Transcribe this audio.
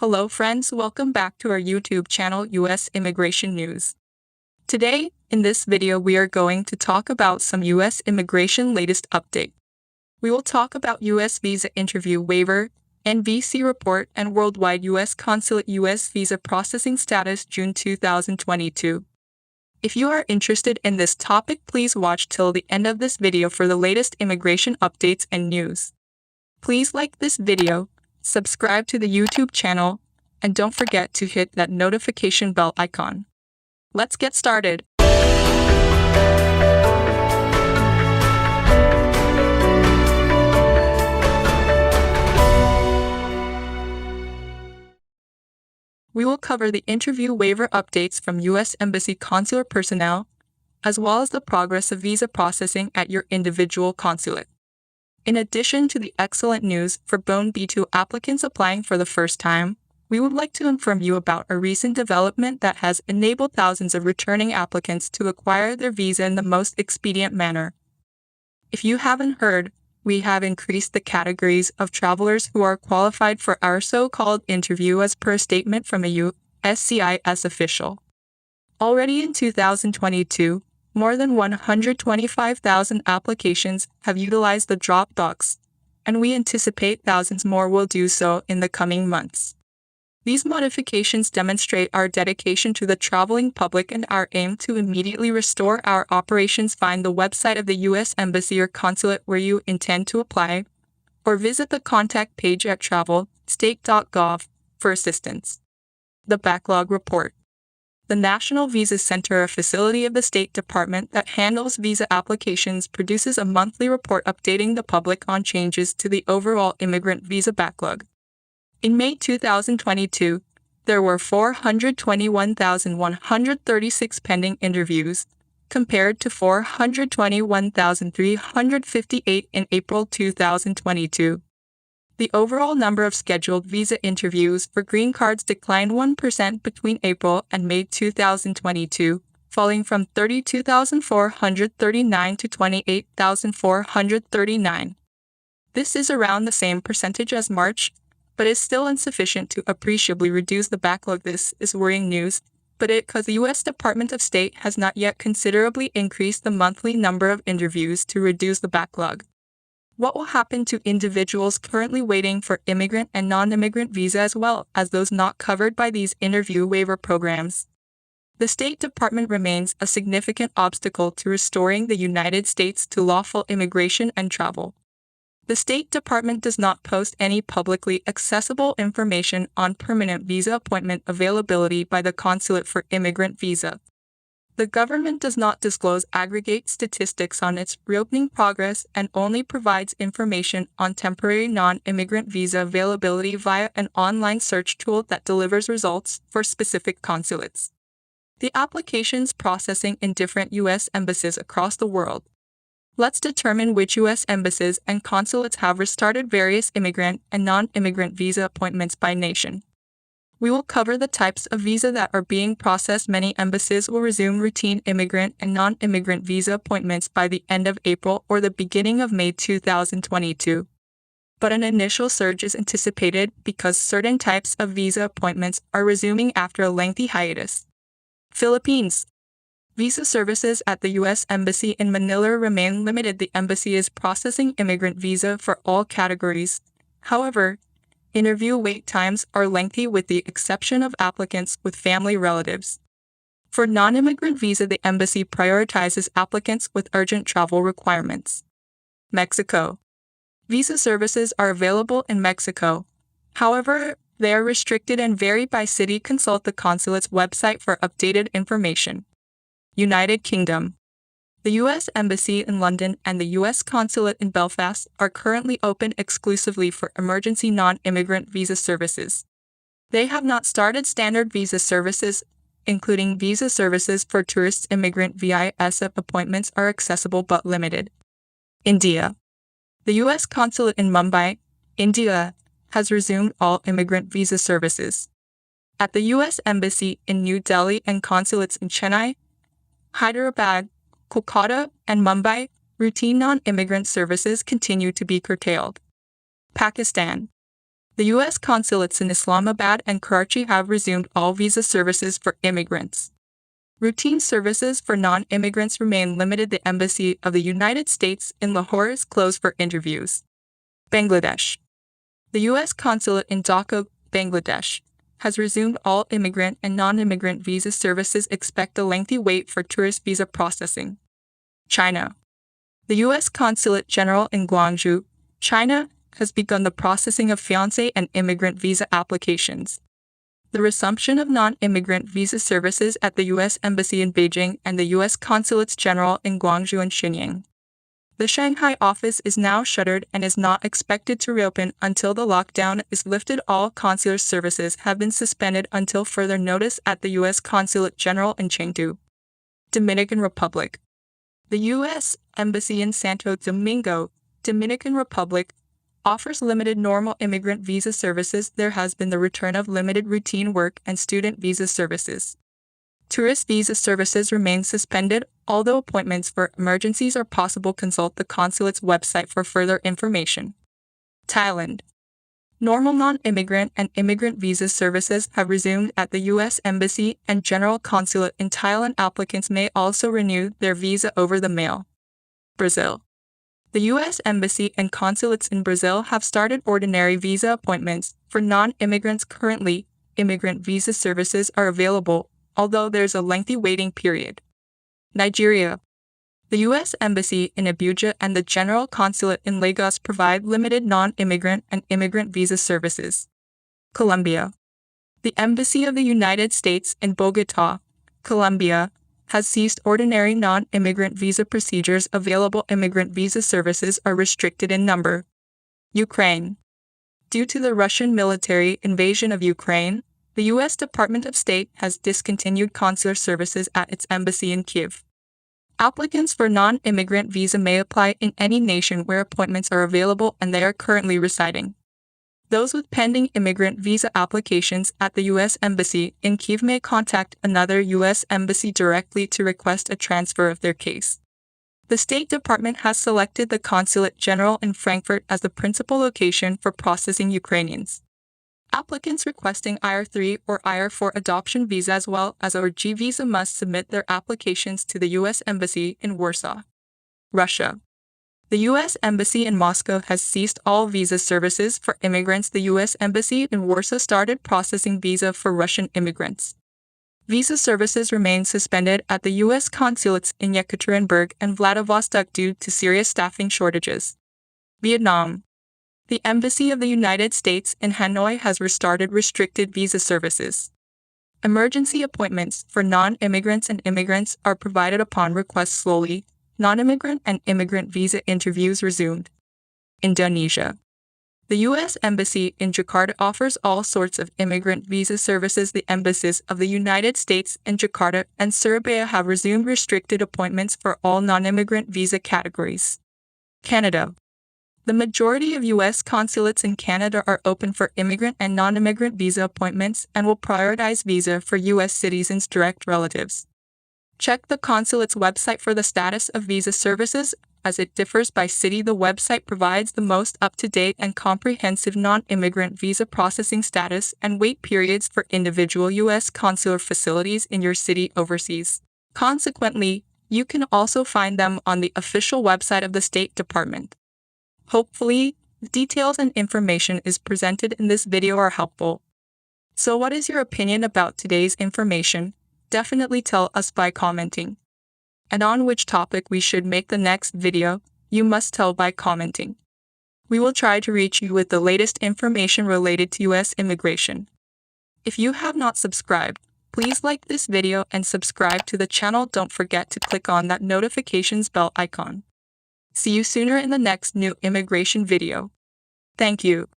Hello friends, welcome back to our YouTube channel US Immigration News. Today, in this video we are going to talk about some US immigration latest update. We will talk about US visa interview waiver, NVC report, and worldwide US Consulate US visa processing status June 2022. If you are interested in this topic, please watch till the end of this video for the latest immigration updates and news. Please like this video, subscribe to the YouTube channel, and don't forget to hit that notification bell icon. Let's get started. We will cover the interview waiver updates from U.S. Embassy consular personnel, as well as the progress of visa processing at your individual consulate. In addition to the excellent news for Bone B2 applicants applying for the first time, we would like to inform you about a recent development that has enabled thousands of returning applicants to acquire their visa in the most expedient manner. If you haven't heard, we have increased the categories of travelers who are qualified for our so-called interview as per a statement from a USCIS official. Already in 2022, more than 125,000 applications have utilized the drop box, and we anticipate thousands more will do so in the coming months. These modifications demonstrate our dedication to the traveling public and our aim to immediately restore our operations. Find the website of the U.S. Embassy or Consulate where you intend to apply, or visit the contact page at travel.state.gov for assistance. The Backlog Report. The National Visa Center, a facility of the State Department that handles visa applications, produces a monthly report updating the public on changes to the overall immigrant visa backlog. In May 2022, there were 421,136 pending interviews, compared to 421,358 in April 2022. The overall number of scheduled visa interviews for green cards declined 1% between April and May 2022, falling from 32,439 to 28,439. This is around the same percentage as March, but is still insufficient to appreciably reduce the backlog. This is worrying news, but because the U.S. Department of State has not yet considerably increased the monthly number of interviews to reduce the backlog. What will happen to individuals currently waiting for immigrant and non-immigrant visa as well as those not covered by these interview waiver programs? The State Department remains a significant obstacle to restoring the United States to lawful immigration and travel. The State Department does not post any publicly accessible information on permanent visa appointment availability by the consulate for immigrant visa. The government does not disclose aggregate statistics on its reopening progress and only provides information on temporary non-immigrant visa availability via an online search tool that delivers results for specific consulates. The applications processing in different U.S. embassies across the world. Let's determine which U.S. embassies and consulates have restarted various immigrant and non-immigrant visa appointments by nation. We will cover the types of visa that are being processed. Many embassies will resume routine immigrant and non-immigrant visa appointments by the end of April or the beginning of May 2022. But an initial surge is anticipated because certain types of visa appointments are resuming after a lengthy hiatus. Philippines. Visa services at the U.S. Embassy in Manila remain limited. The embassy is processing immigrant visa for all categories. However, interview wait times are lengthy with the exception of applicants with family relatives. For non-immigrant visa, the embassy prioritizes applicants with urgent travel requirements. Mexico. Visa services are available in Mexico. However, they are restricted and vary by city. Consult the consulate's website for updated information. United Kingdom. The U.S. Embassy in London and the U.S. Consulate in Belfast are currently open exclusively for emergency non-immigrant visa services. They have not started standard visa services, including visa services for tourists. Immigrant visa appointments are accessible but limited. India. The U.S. Consulate in Mumbai, India, has resumed all immigrant visa services. At the U.S. Embassy in New Delhi and consulates in Chennai, Hyderabad, Kolkata, and Mumbai, routine non-immigrant services continue to be curtailed. Pakistan. The U.S. consulates in Islamabad and Karachi have resumed all visa services for immigrants. Routine services for non-immigrants remain limited. The Embassy of the United States in Lahore is closed for interviews. Bangladesh. The U.S. Consulate in Dhaka, Bangladesh, has resumed all immigrant and non-immigrant visa services. Expect a lengthy wait for tourist visa processing. China. The U.S. Consulate General in Guangzhou, China, has begun the processing of fiancé and immigrant visa applications. The resumption of non-immigrant visa services at the U.S. Embassy in Beijing and the U.S. Consulates General in Guangzhou and Shenyang. The Shanghai office is now shuttered and is not expected to reopen until the lockdown is lifted. All consular services have been suspended until further notice at the U.S. Consulate General in Chengdu, Dominican Republic. The U.S. Embassy in Santo Domingo, Dominican Republic, offers limited normal immigrant visa services. There has been the return of limited routine work and student visa services. Tourist visa services remain suspended, although appointments for emergencies are possible. Consult the consulate's website for further information. Thailand. Normal non-immigrant and immigrant visa services have resumed at the U.S. Embassy and General Consulate in Thailand. Applicants may also renew their visa over the mail. Brazil. The U.S. Embassy and consulates in Brazil have started ordinary visa appointments for non-immigrants. Currently, immigrant visa services are available, although there's a lengthy waiting period. Nigeria. The U.S. Embassy in Abuja and the General Consulate in Lagos provide limited non-immigrant and immigrant visa services. Colombia. The Embassy of the United States in Bogotá, Colombia, has ceased ordinary non-immigrant visa procedures. Available immigrant visa services are restricted in number. Ukraine. Due to the Russian military invasion of Ukraine, the U.S. Department of State has discontinued consular services at its embassy in Kyiv. Applicants for non-immigrant visa may apply in any nation where appointments are available and they are currently residing. Those with pending immigrant visa applications at the U.S. Embassy in Kyiv may contact another U.S. embassy directly to request a transfer of their case. The State Department has selected the Consulate General in Frankfurt as the principal location for processing Ukrainians. Applicants requesting IR3 or IR4 adoption visa as well as ORG visa must submit their applications to the U.S. Embassy in Warsaw. Russia. The U.S. Embassy in Moscow has ceased all visa services for immigrants. The U.S. Embassy in Warsaw started processing visa for Russian immigrants. Visa services remain suspended at the U.S. consulates in Yekaterinburg and Vladivostok due to serious staffing shortages. Vietnam. The Embassy of the United States in Hanoi has restarted restricted visa services. Emergency appointments for non-immigrants and immigrants are provided upon request slowly. Non-immigrant and immigrant visa interviews resumed. Indonesia. The U.S. Embassy in Jakarta offers all sorts of immigrant visa services. The embassies of the United States in Jakarta and Surabaya have resumed restricted appointments for all non-immigrant visa categories. Canada. The majority of U.S. consulates in Canada are open for immigrant and non-immigrant visa appointments and will prioritize visa for U.S. citizens' direct relatives. Check the consulate's website for the status of visa services, as it differs by city. The website provides the most up-to-date and comprehensive non-immigrant visa processing status and wait periods for individual U.S. consular facilities in your city overseas. Consequently, you can also find them on the official website of the State Department. Hopefully, the details and information is presented in this video are helpful. So what is your opinion about today's information? Definitely tell us by commenting. And on which topic we should make the next video, you must tell by commenting. We will try to reach you with the latest information related to U.S. immigration. If you have not subscribed, please like this video and subscribe to the channel. Don't forget to click on that notifications bell icon. See you sooner in the next new immigration video. Thank you.